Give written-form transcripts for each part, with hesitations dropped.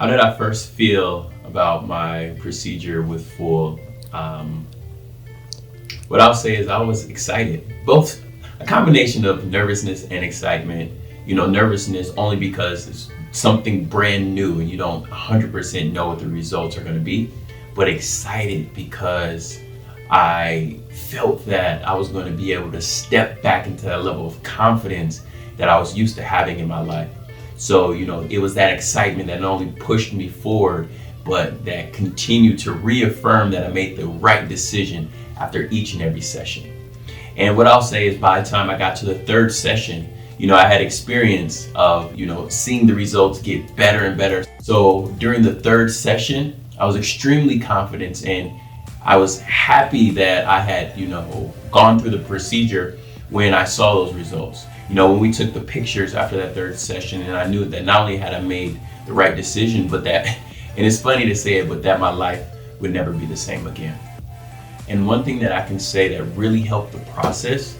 How did I first feel about my procedure with full? What I'll say is I was excited. Both a combination of nervousness and excitement. Nervousness only because it's something brand new and you don't 100% know what the results are going to be. But excited because I felt that I was going to be able to step back into that level of confidence that I was used to having in my life. So, it was that excitement that not only pushed me forward, but that continued to reaffirm that I made the right decision after each and every session. And what I'll say is by the time I got to the third session, I had experience of, seeing the results get better and better. So during the third session, I was extremely confident and I was happy that I had, gone through the procedure when I saw those results. When we took the pictures after that third session, and I knew that not only had I made the right decision, but that, and it's funny to say it, but that my life would never be the same again. And one thing that I can say that really helped the process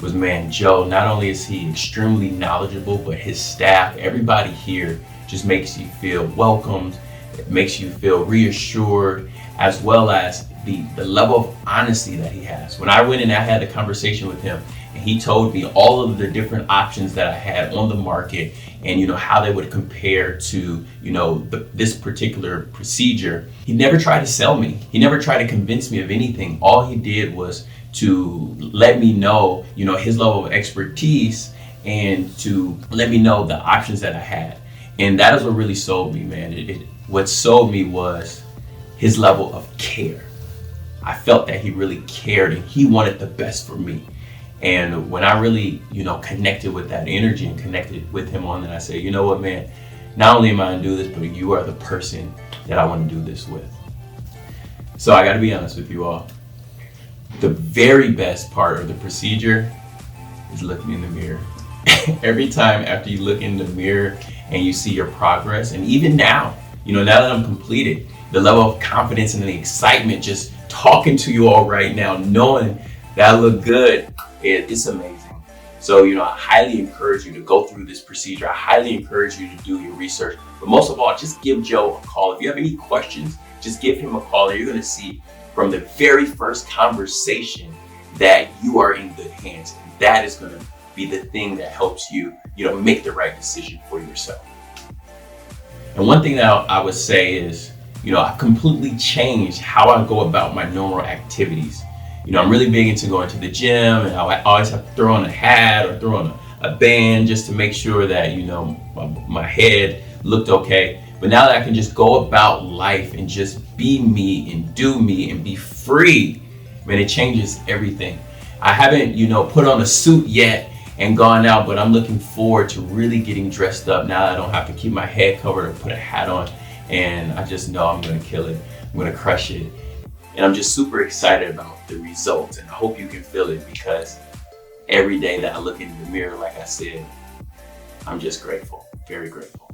was, man, Joe, not only is he extremely knowledgeable, but his staff, everybody here just makes you feel welcomed, it makes you feel reassured, as well as the level of honesty that he has. When I went and I had a conversation with him, and he told me all of the different options that I had on the market and how they would compare to this particular procedure. He never tried to sell me. He never tried to convince me of anything. All he did was to let me know his level of expertise and to let me know the options that I had. And that is what really sold me, man. What sold me was his level of care. I felt that he really cared and he wanted the best for me. And when I really, connected with that energy and connected with him on that, I said, you know what, man, not only am I gonna do this, but you are the person that I want to do this with. So I gotta be honest with you all. The very best part of the procedure is looking in the mirror. Every time after you look in the mirror and you see your progress, and even now, now that I'm completed, the level of confidence and the excitement just talking to you all right now, knowing that I look good, it's amazing. So, I highly encourage you to go through this procedure. I highly encourage you to do your research. But most of all, just give Joe a call. If you have any questions, just give him a call. And you're going to see from the very first conversation that you are in good hands. That is going to be the thing that helps you, make the right decision for yourself. And one thing that I would say is, I've completely changed how I go about my normal activities. I'm really big into going to the gym, and I always have to throw on a hat or throw on a band just to make sure that, my head looked okay. But now that I can just go about life and just be me and do me and be free, man, it changes everything. I haven't, put on a suit yet and gone out, but I'm looking forward to really getting dressed up now that I don't have to keep my head covered or put a hat on. And I just know I'm gonna kill it, I'm gonna crush it. And I'm just super excited about the results, and I hope you can feel it, because every day that I look in the mirror, like I said, I'm just grateful, very grateful.